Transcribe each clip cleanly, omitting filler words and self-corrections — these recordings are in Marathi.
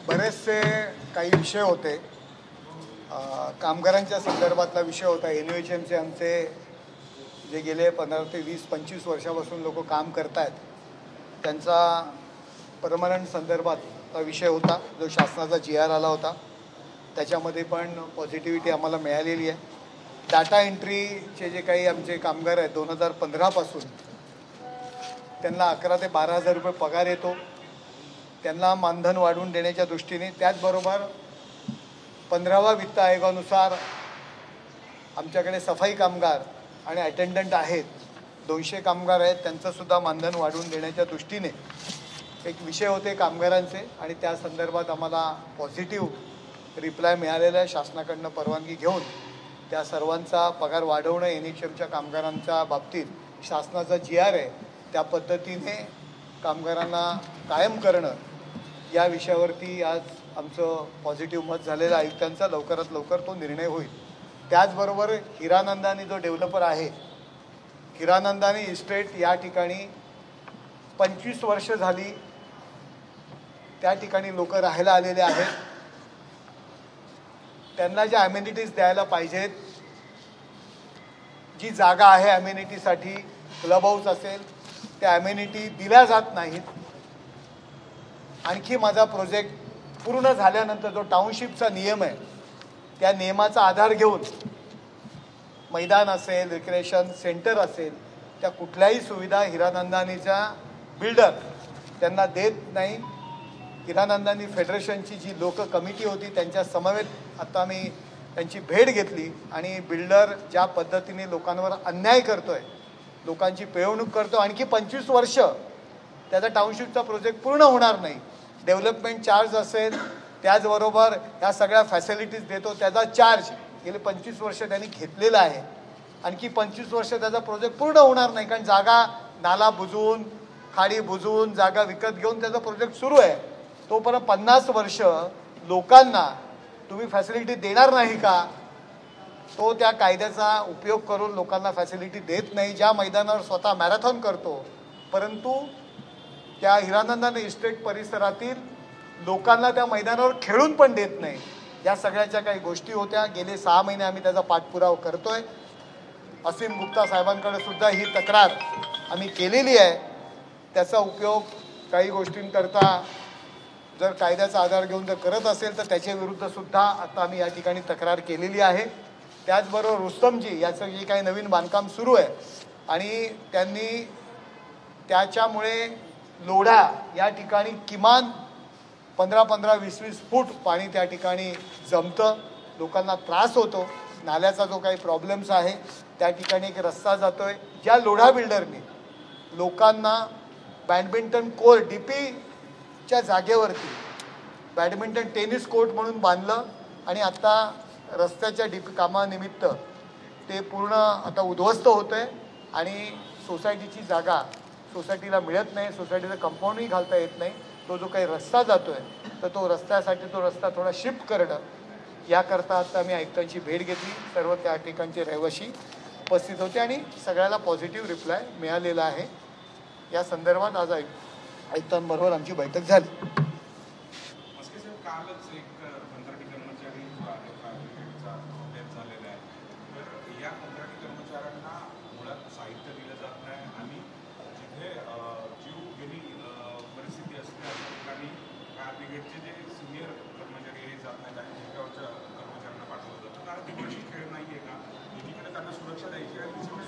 बरेचसे काही विषय होते. कामगारांच्या संदर्भातला विषय होता. NUHMचे आमचे जे गेले 15 ते 20-25 वर्षापासून लोक काम करत आहेत त्यांचा परमनंट संदर्भातला विषय होता, जो शासनाचा GR आला होता. त्याच्यामध्ये पण पॉझिटिव्हिटी आम्हाला मिळालेली आहे. डाटा एंट्रीचे जे काही आमचे कामगार आहेत 2015 पासून त्यांना 11 ते 12 हजार रुपये पगार येतो. त्यांना मानधन वाढवून देण्याच्या दृष्टीने, त्याचबरोबर 15व्या वित्त आयोगानुसार आमच्याकडे सफाई कामगार आणि अटेंडंट आहेत, 200 कामगार आहेत, त्यांचंसुद्धा मानधन वाढवून देण्याच्या दृष्टीने एक विषय होते कामगारांचे. आणि त्या संदर्भात आम्हाला पॉझिटिव्ह रिप्लाय मिळालेला आहे. शासनाकडनं परवानगी घेऊन त्या सर्वांचा पगार वाढवणं, NHMच्या कामगारांच्या बाबतीत शासनाचा GR आहे त्या पद्धतीने कामगारांना कायम करणं, या विषयावरती आज आमचं पॉझिटिव्ह मत झालेलं आहे. आयुक्तांचा लवकरात लवकर तो निर्णय होईल. त्याचबरोबर हिरानंदानी जो डेव्हलपर आहे, हिरानंदानी इस्टेट या ठिकाणी 25 वर्ष झाली त्या ठिकाणी लोक राहायला आलेले आहेत. त्यांना ज्या अमेनिटीज द्यायला पाहिजेत, जी जागा आहे अमेनिटीसाठी, क्लब हाऊस असेल, त्या अमेनिटी दिल्या जात नाहीत. आणखी माझा प्रोजेक्ट पूर्ण झाल्यानंतर जो टाउनशिपचा नियम आहे त्या नियमाचा आधार घेऊन मैदान असेल, रिक्रिएशन सेंटर असेल, त्या कुठल्याही सुविधा हिरानंदानीच्या बिल्डर त्यांना देत नाही. हिरानंदानी फेडरेशनची जी लोक कमिटी होती त्यांच्या समवेत आता मी त्यांची भेट घेतली आणि बिल्डर ज्या पद्धतीने लोकांवर अन्याय करतोय, लोकांची पिळवणूक करतो, आणखी 25 वर्ष त्याचा टाउनशिपचा प्रोजेक्ट पूर्ण होणार नाही. डेव्हलपमेंट चार्ज असेल, त्याचबरोबर ह्या सगळ्या फॅसिलिटीज देतो त्याचा चार्ज गेले 25 वर्ष त्यांनी घेतलेला आहे. आणखी 25 वर्ष त्याचा प्रोजेक्ट पूर्ण होणार नाही, कारण जागा नाला बुजवून, खाडी बुजवून जागा विकत घेऊन त्याचा प्रोजेक्ट सुरू आहे. तोपर्यंत 50 वर्ष लोकांना तुम्ही फॅसिलिटी देणार नाही का? तो त्या कायद्याचा उपयोग करून लोकांना फॅसिलिटी देत नाही. ज्या मैदानावर स्वतः मॅरेथॉन करतो, परंतु त्या हिरानंदानी इस्टेट परिसरातील लोकांना त्या मैदानावर खेळून पण देत नाही. या सगळ्याच्या काही गोष्टी होत्या. गेले 6 महिने आम्ही त्याचा पाठपुरावा करतोय. असीम गुप्ता साहेबांकडे सुद्धा ही तक्रार आम्ही केलेली आहे. त्याचा उपयोग काही गोष्टींकरता जर कायद्याचा आधार घेऊन जर करत असेल तर त्याच्या विरुद्ध सुद्धा आता आम्ही या ठिकाणी तक्रार केलेली आहे. त्याचबरोबर रुस्तमजी याचं जे काही नवीन बांधकाम सुरू आहे आणि त्यांनी त्याच्यामुळे लोढा या ठिकाणी किमान 15-15, 20-20 फूट पाणी त्या ठिकाणी जमतं, लोकांना त्रास होतो. नाल्याचा जो काही प्रॉब्लेम्स आहे, त्या ठिकाणी एक रस्ता जातोय. ज्या लोढा बिल्डरने लोकांना बॅडमिंटन कोर्ट DPच्या जागेवरती बॅडमिंटन टेनिस कोर्ट म्हणून बांधलं आणि आता रस्त्याच्या DP कामानिमित्त ते पूर्ण आता उद्ध्वस्त होतं आहे आणि सोसायटीची जागा सोसायटीला मिळत नाही, सोसायटीचं कंपाऊंडही घालता येत नाही. तो जो काही रस्ता जातो आहे तर तो रस्त्यासाठी तो रस्ता थोडा शिफ्ट करणं, याकरता आता आम्ही आयुक्तांची भेट घेतली. सर्व त्या ठिकाणचे रहिवासी उपस्थित होते आणि सगळ्याला पॉझिटिव्ह रिप्लाय मिळालेला आहे. या संदर्भात आज आयुक्तांबरोबर आमची बैठक झाली.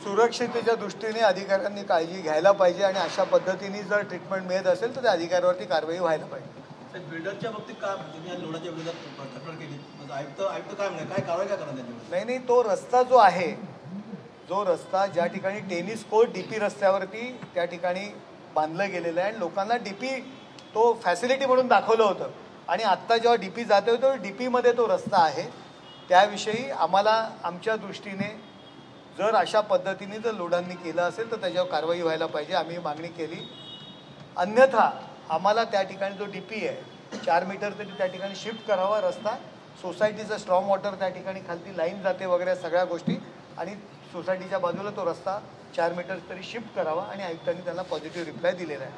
सुरक्षितेच्या दृष्टीने अधिकाऱ्यांनी काळजी घ्यायला पाहिजे आणि अशा पद्धतीने जर ट्रीटमेंट मिळत असेल तर त्या अधिकाऱ्यावरती कारवाई व्हायला पाहिजे. बिल्डरच्या बाबतीत काय तुम्ही लोढाच्या विरोधात तक्रार केली, आयुक्त काय म्हणे, काय कारवाई काय करणार? नाही, तो रस्ता जो आहे, जो रस्ता ज्या ठिकाणी टेनिस कोर्ट DP रस्त्यावरती त्या ठिकाणी बांधलं गेलेलं आहे आणि लोकांना DP तो फॅसिलिटी म्हणून दाखवलं होतं आणि आत्ता जेव्हा DP जातोय तो DPमध्ये तो रस्ता आहे. त्याविषयी आम्हाला आमच्या दृष्टीने जर अशा पद्धतीने जर लोढांनी केलं असेल तर त्याच्यावर कारवाई व्हायला पाहिजे, आम्ही मागणी केली. अन्यथा आम्हाला त्या ठिकाणी जो DP आहे 4 मीटर तरी त्या ठिकाणी शिफ्ट करावा रस्ता. सोसायटीचं स्ट्रॉंग वॉटर त्या ठिकाणी खालती लाईन जाते वगैरे सगळ्या गोष्टी, आणि सोसायटीच्या बाजूला तो रस्ता 4 मीटर तरी शिफ्ट करावा आणि आयुक्तांनी त्यांना पॉझिटिव्ह रिप्लाय दिलेला आहे.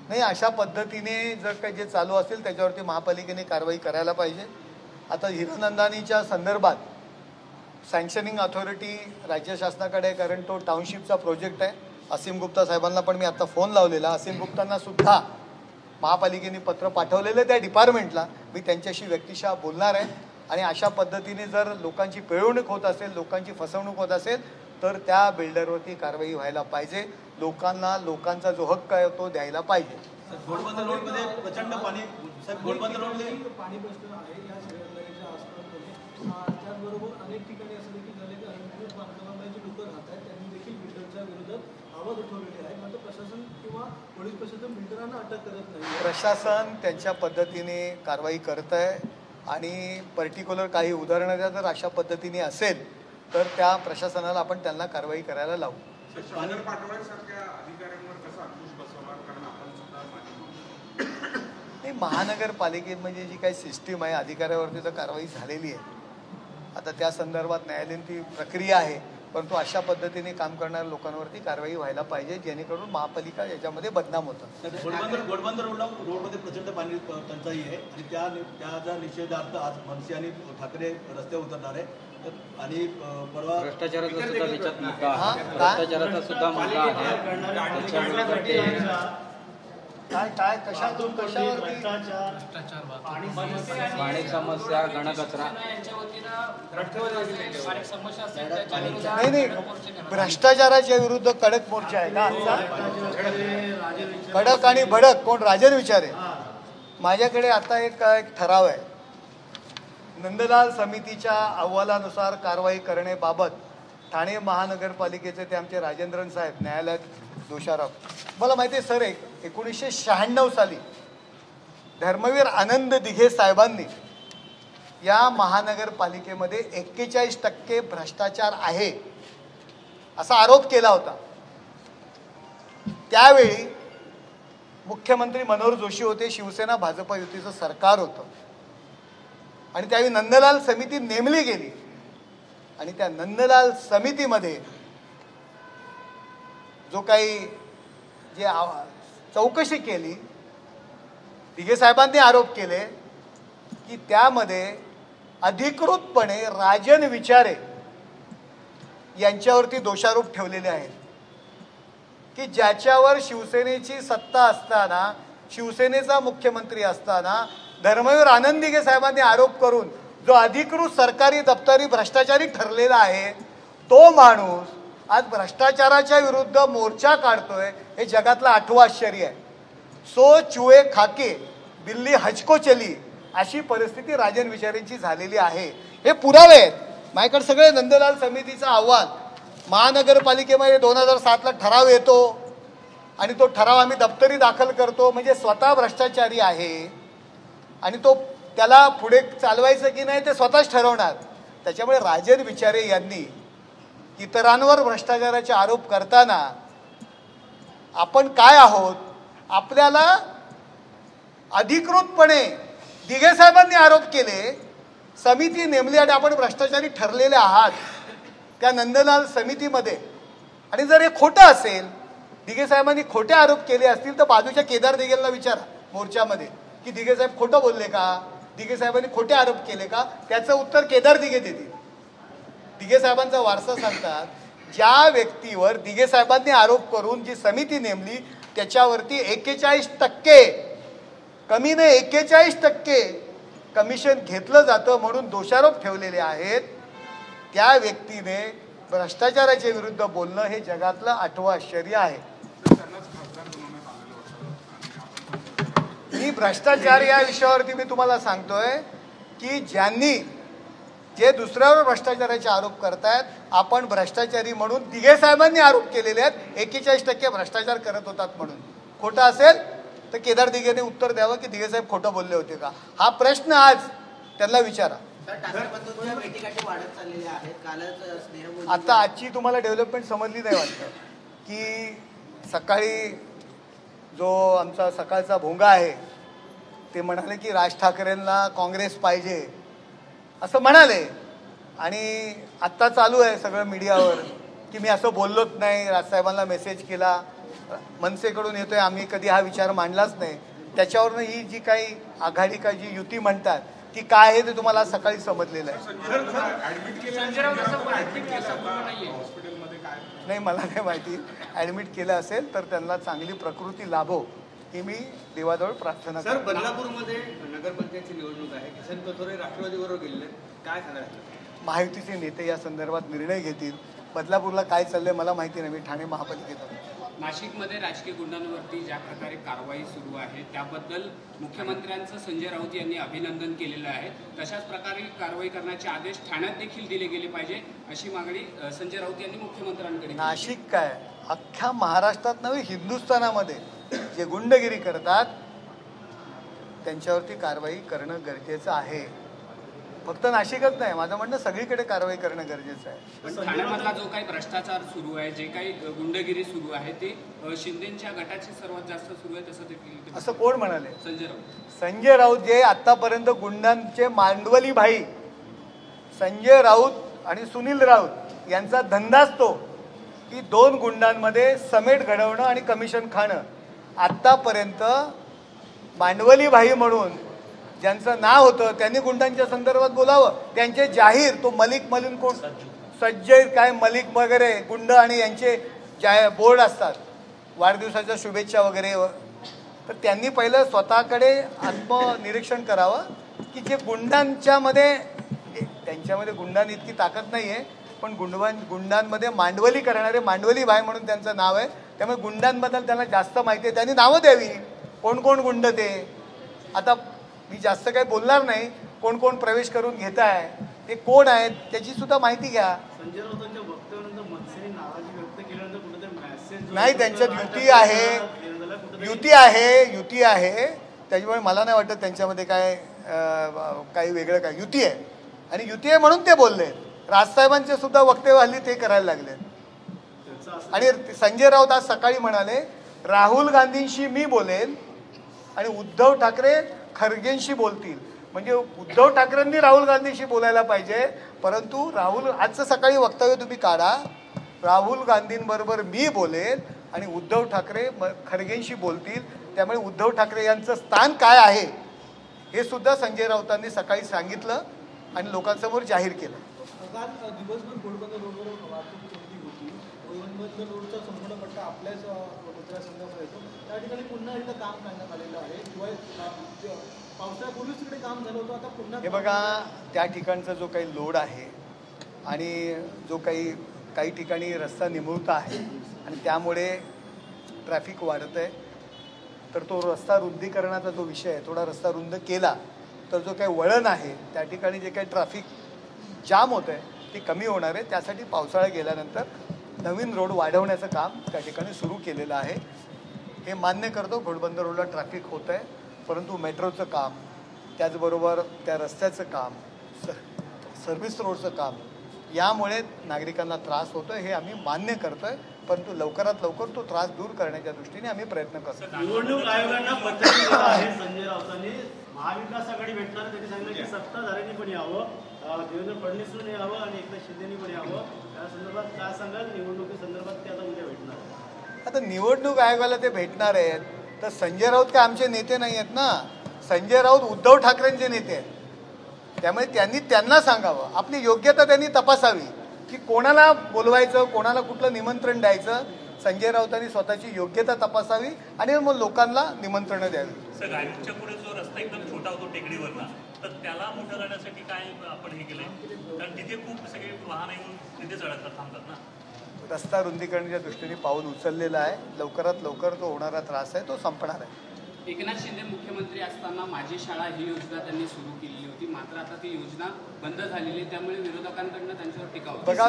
नाही, अशा पद्धतीने जर काही जे चालू असेल त्याच्यावरती महापालिकेने कारवाई करायला पाहिजे. आता हिरनंदानीच्या संदर्भात सँक्शनिंग अथॉरिटी राज्य शासनाकडे आहे, कारण तो टाउनशिपचा प्रोजेक्ट आहे. असीम गुप्ता साहेबांना पण मी आता फोन लावलेला. असीम गुप्तांना सुद्धा महापालिकेने पत्र पाठवलेलं त्या डिपार्टमेंटला. मी त्यांच्याशी व्यक्तिशः बोलणार आहे आणि अशा पद्धतीने जर लोकांची पिळवणूक होत असेल, लोकांची फसवणूक होत असेल तर त्या बिल्डरवरती कारवाई व्हायला पाहिजे. लोकांचा जो हक्क आहे तो द्यायला पाहिजे. घोडबंदर रोडमध्ये प्रचंड पाणी, साहेब घोडबंदर रोडमध्ये पाणी प्रश्न आहे या शहराच्या आसपासमध्ये. त्याचबरोबर अनेक ठिकाणी असं देखील झाले की अनधिकृत बांधकामामध्ये जे लोक राहत आहेत त्यांनी देखील बिल्डरच्या विरोधात आवाज उठवलेले आहे. मात्र प्रशासन किंवा पोलीस प्रशासन बिल्डरांना अटक करत नाही. प्रशासन त्यांच्या पद्धतीने कारवाई करत आहे आणि पर्टिक्युलर काही उदाहरणं द्या जर अशा पद्धतीने असेल तर त्या प्रशासनाला आपण त्यांना कारवाई करायला लावू. शहर पाठवण्यासारख्या अधिकाऱ्यांवर कसा अंकुश बसवणार, कारण आपण सुद्धा नाही, महानगरपालिकेत म्हणजे जी काही सिस्टीम आहे अधिकाऱ्यावरती तर कारवाई झालेली आहे. आता त्या संदर्भात न्यायालयीन ती प्रक्रिया आहे, परंतु अशा पद्धतीने काम करणाऱ्या लोकांवरती कारवाई व्हायला पाहिजे जेणेकरून महापालिका याच्यामध्ये बदनाम होतं. घोडबंदर रोडमध्ये प्रचंड पाणी टंचाई आहे आणि त्याचा निषेधार्थ आज मनसे आणि ठाकरे रस्त्यावर उतरणार आहे. आणि परवा भ्रष्टाचाराचा सुद्धा त्याच्यात मुद्दा आहे. भ्रष्टाचाराचा सुद्धा मुद्दा आहे. त्याच्यामध्ये काय कशातून कशावरती पाणी समस्या, घनकचरा, नाही, भ्रष्टाचाराच्या विरुद्ध कडक मोर्चा आहे का आजचा? कडक आणि भडक कोण? राजन विचारे. माझ्याकडे आता एक ठराव आहे. नंदलाल समितीच्या अहवालानुसार कारवाई करण्याबाबत ठाणे महानगरपालिकेचे ते आमचे राजेंद्रन साहेब न्यायालयात दोषारोप. मला माहिती आहे सर, 1996 साली धर्मवीर आनंद दिघे साहेबांनी या महानगरपालिकेमध्ये 41% भ्रष्टाचार आहे असा आरोप केला होता. त्यावेळी मुख्यमंत्री मनोहर जोशी होते, शिवसेना भाजप युतीचं सरकार होतं आणि त्यावेळी नंदलाल समिती नेमली गेली आणि त्या नंदलाल समितीमध्ये जो काही जे चौकशी केली, दिघे साहेबांनी आरोप केले की त्यामध्ये अधिकृतपणे राजन विचारे यांच्यावरती दोषारोप ठेवलेले आहेत की ज्याच्यावर शिवसेनेची सत्ता असताना, शिवसेनेचा मुख्यमंत्री असताना धर्मवीर आनंद दिघे साहेबांनी आरोप करून जो अधिकृत सरकारी दप्तरी भ्रष्टाचारी ठरलेला आहे तो माणूस आज भ्रष्टाचाराच्या विरुद्ध मोर्चा काढतोय. हे जगातलं 8वं आश्चर्य आहे. सो चुए खाके बिल्ली हजको चली अशी परिस्थिती राजन विचारेंची झालेली आहे. हे पुरावे आहेत माझ्याकडे सगळे. नंदलाल समितीचा अहवाल, महानगरपालिकेमध्ये 2007ला ठराव येतो आणि तो ठराव आम्ही दप्तरी दाखल करतो, म्हणजे स्वतः भ्रष्टाचारी आहे आणि तो त्याला पुढे चालवायचं की नाही ते स्वतःच ठरवणार. त्याच्यामुळे राजन विचारे यांनी इतरांवर भ्रष्टाचाराचे आरोप करताना आपण काय आहोत, आपल्याला अधिकृतपणे दिघे साहेबांनी आरोप केले, समिती नेमली आणि आपण भ्रष्टाचारी ठरलेले आहात त्या नंदलाल समितीमध्ये. आणि जर हे खोटं असेल, दिघे साहेबांनी खोटे आरोप केले असतील तर बाजूच्या केदार दिघेला विचारा मोर्चामध्ये की दिघे साहेब खोटं बोलले का, दिघे साहेबांनी खोटे आरोप केले का. त्याचं उत्तर केदार दिघे देतील. दिघे साहेबांचा वारसा सांगतात, ज्या व्यक्तीवर दिघे साहेबांनी आरोप करून जी समिती नेमली त्याच्यावरती 41% कमी नाही 41% कमिशन घेतलं जातं म्हणून दोषारोप ठेवलेले आहेत. त्या व्यक्तीने भ्रष्टाचाराच्या विरुद्ध बोलणं हे जगातलं 8वं आश्चर्य आहे. मी भ्रष्टाचार या विषयावरती मी तुम्हाला सांगतोय की जे दुसऱ्यावर भ्रष्टाचाराचे आरोप करतायत, आपण भ्रष्टाचारी म्हणून दिघे साहेबांनी आरोप केलेले आहेत 41% भ्रष्टाचार करत होतात म्हणून. खोटं असेल तर केदार दिघेने उत्तर द्यावं की दिघे साहेब खोटं बोलले होते का. हा प्रश्न आज त्यांना विचारा. आता आजची तुम्हाला डेव्हलपमेंट समजली नाही वाटतं की सकाळी जो आमचा सकाळचा भोंगा आहे ते म्हणाले की राज ठाकरेंना काँग्रेस पाहिजे असं म्हणाले आणि आत्ता चालू आहे सगळं मीडियावर की मी असं बोललोच नाही, राजसाहेबांना मेसेज केला. मनसेकडून येतोय, आम्ही कधी हा विचार मांडलाच नाही, त्याच्यावरनं ही जी काही आघाडी का जी युती म्हणतात ती काय आहे ते तुम्हाला आज सकाळी समजलेलं आहे. हॉस्पिटलमध्ये काय नाही, मला नाही माहिती. ॲडमिट केलं असेल तर त्यांना चांगली प्रकृती लाभो ही मी देवाजवळ प्रार्थना सर, करतो. बदलापूरमध्ये नगरपंचायतची निवडणूक आहे. किसन कथोरे राष्ट्रवादीबरोबर गेलेले आहेत. काय सांगायचं? महायुतीचे नेते या संदर्भात निर्णय घेतील. बदलापूरला काय चाललंय मला माहिती नाही, मी ठाणे महापालिकेत आहे. नाशिकमध्ये राजकीय गुंडांवरती ज्या प्रकारे कारवाई सुरू आहे त्याबद्दल मुख्यमंत्र्यांचं संजय राऊत यांनी अभिनंदन केलेलं आहे. तशाच प्रकारे कारवाई करण्याचे आदेश ठाण्यात देखील दिले गेले पाहिजे अशी मागणी संजय राऊत यांनी मुख्यमंत्र्यांकडे केली. नाशिक काय अख्ख्या महाराष्ट्रात नव्हे, हिंदुस्थानामध्ये जे गुंडगिरी करतात त्यांच्यावरती कारवाई करणं गरजेचं आहे. फक्त नाशिकच नाही, माझं म्हणणं सगळीकडे कारवाई करणं गरजेचं आहे. पण ठाण्यामधला जो काही भ्रष्टाचार सुरू आहे, जे काही गुंडगिरी सुरू आहे ते शिंदेच्या गटाची सर्वात जास्त सुरू आहे असं देखील असं कोण म्हणाले? संजय राऊत. संजय राऊत जे आतापर्यंत गुंडांचे मांडवली भाई संजय राऊत आणि सुनील राऊत यांचा धंदाच तो की दोन गुंडांमध्ये समेट घडवणं आणि कमिशन खाणं. आत्तापर्यंत मांडवली भाई म्हणून ज्यांचं नाव होतं त्यांनी गुंडांच्या संदर्भात बोलावं. त्यांचे जाहीर तो मलिक कोण सज्जय काय मलिक वगैरे गुंड आणि यांचे बोर्ड असतात वाढदिवसाच्या शुभेच्छा वगैरे, तर त्यांनी पहिलं स्वतःकडे आत्मनिरीक्षण करावं की जे गुंडांच्यामध्ये त्यांच्यामध्ये गुंडांनी इतकी ताकद नाही आहे, पण गुंडांमध्ये मांडवली करणारे मांडवली भाई म्हणून त्यांचं नाव आहे. त्यामुळे गुंडांबद्दल त्यांना जास्त माहिती आहे, त्यांनी नावं द्यावी कोण कोण गुंड ते. आता मी जास्त काही बोलणार नाही, कोण कोण प्रवेश करून घेत आहे ते कोण आहेत त्याची सुद्धा माहिती घ्या. संजय राऊतांच्या वक्तव्यानंतर मनसेने नाराजी व्यक्त केल्यानंतर कुठेतरी मेसेज नाही, त्यांच्यात युती आहे त्याच्यामुळे मला नाही वाटत त्यांच्यामध्ये काही वेगळं काय. युती आहे आणि युती आहे म्हणून ते बोलले. राजसाहेबांचे सुद्धा वक्तव्य हल्ली ते करायला लागले. आणि संजय राऊत आज सकाळी म्हणाले राहुल गांधींशी मी बोलेन आणि उद्धव ठाकरे खरगेंशी बोलतील. म्हणजे उद्धव ठाकरेंनी राहुल गांधींशी बोलायला पाहिजे, परंतु आजचं सकाळी वक्तव्य तुम्ही काढा, राहुल गांधींबरोबर मी बोलेन आणि उद्धव ठाकरे खरगेंशी बोलतील. त्यामुळे उद्धव ठाकरे यांचं स्थान काय आहे हे सुद्धा संजय राऊतांनी सकाळी सांगितलं आणि लोकांसमोर जाहीर केलं. काल दिवसभर घोडबंदर रोडवर वाहतूक कोणती होती. घोडबंदर रोडचा संपूर्ण पट्टा आपल्याच मतदारसंघामध्ये येतो. त्या ठिकाणी पुन्हा एकदा काम करण्यात आलेलं आहे. किंवा पावसाळ्यापूर्वीच तिकडे काम झालं होतं, आता पुन्हा हे बघा, त्या ठिकाणचा जो काही लोड आहे आणि जो काही ठिकाणी रस्ता निमुळता आहे आणि त्यामुळे ट्रॅफिक वाढत आहे, तर तो रस्ता रुंदीकरणाचा जो विषय आहे, थोडा रस्ता रुंद केला तर जो काही वळण आहे त्या ठिकाणी जे काही ट्रॅफिक जाम होतं आहे ते कमी होणार आहे. त्यासाठी पावसाळा गेल्यानंतर नवीन रोड वाढवण्याचं काम त्या ठिकाणी सुरू केलेलं आहे. हे मान्य करतो, घोडबंदर रोडला ट्रॅफिक होतं आहे, परंतु मेट्रोचं काम, त्याचबरोबर त्या रस्त्याचं काम, सर्व्हिस रोडचं काम यामुळे नागरिकांना त्रास होतो आहे, हे आम्ही मान्य करतो आहे. परंतु लवकरात लवकर तो त्रास दूर करण्याच्या दृष्टीने आम्ही प्रयत्न करतो. निवडणूक आयोगांना पत्र दिलेलं आहे संजय राऊतांनी. महाविकास आघाडी भेटणार, त्यांनी सांगितलं की सत्ताधाऱ्यांनी पण यावं, देवेंद्र फडणवीसने यावं आणि एकनाथ शिंदेनी पण यावं. त्या संदर्भात काय सांगाल? निवडणुकीसंदर्भात ते आता उद्या भेटणार. आता निवडणूक आयोगाला ते भेटणार आहेत, तर संजय राऊत काय आमचे नेते नाही आहेत ना. संजय राऊत उद्धव ठाकरेंचे नेते आहेत. त्यामुळे त्यांना सांगावं, आपली योग्यता त्यांनी तपासावी की कोणाला बोलवायचं, कोणाला कुठलं निमंत्रण द्यायचं. संजय राऊतांनी स्वतःची योग्यता तपासावी आणि मग लोकांना निमंत्रणं द्यावी. सर, गायमुखच्या पुढे जो रस्ता एकदम छोटा होतो टेकडीवरला, तर त्याला मोठं करण्यासाठी काय आपण हे केलंय? कारण तिथे खूप सगळे वाहन येऊन तिथेच थांबतात ना. रस्ता रुंदीकरणाच्या दृष्टीने पाऊल उचललेला आहे. लवकरात लवकर तो होणारा त्रास आहे तो संपणार आहे. एकनाथ शिंदे मुख्यमंत्री असताना माझी शाळा ही योजना त्यांनी सुरू केली होती, मात्र आता ती योजना बंद झालेली आहे. त्यामुळे विरोधकांकडनं त्यांच्यावर टीका होती. बघा,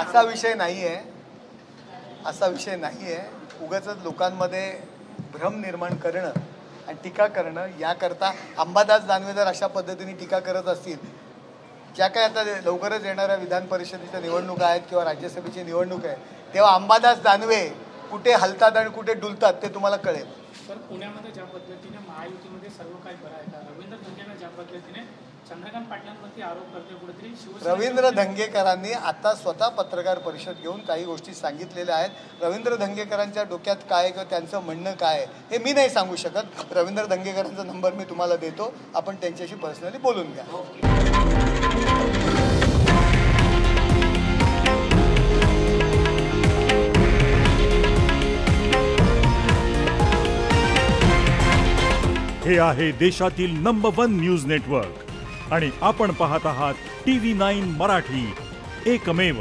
असा विषय नाही आहे, असा विषय नाही आहे. उगाचच लोकांमध्ये भ्रम निर्माण करणं आणि टीका करणं याकरता अंबादास दानवे जर अशा पद्धतीने टीका करत असतील, ज्या काय आता लवकरच येणाऱ्या विधान परिषदेच्या निवडणुका आहेत किंवा राज्यसभेची निवडणूक आहे, तेव्हा अंबादास दानवे कुठे हलतात आणि कुठे डुलतात ते तुम्हाला कळेल. सर, पुण्यामध्ये ज्या पद्धतीने महायुतीमध्ये सर्व काही बरं आहे का, रवींद्र धंगेनं ज्या पद्धतीने चंद्रकांत पाटलांवरती आरोप करते कुठेतरी शिवसेना रवींद्र धंगेकरांनी आता स्वतः पत्रकार परिषद घेऊन काही गोष्टी सांगितलेल्या आहेत. रवींद्र धंगेकरांच्या डोक्यात काय किंवा त्यांचं म्हणणं काय आहे हे मी नाही सांगू शकत. रवींद्र धंगेकरांचा नंबर मी तुम्हाला देतो, आपण त्यांच्याशी पर्सनली बोलून घ्या. हे आहे देशातील नंबर 1 न्यूज नेटवर्क आणि आपण पाहत आहात TV9 मराठी, एकमेव.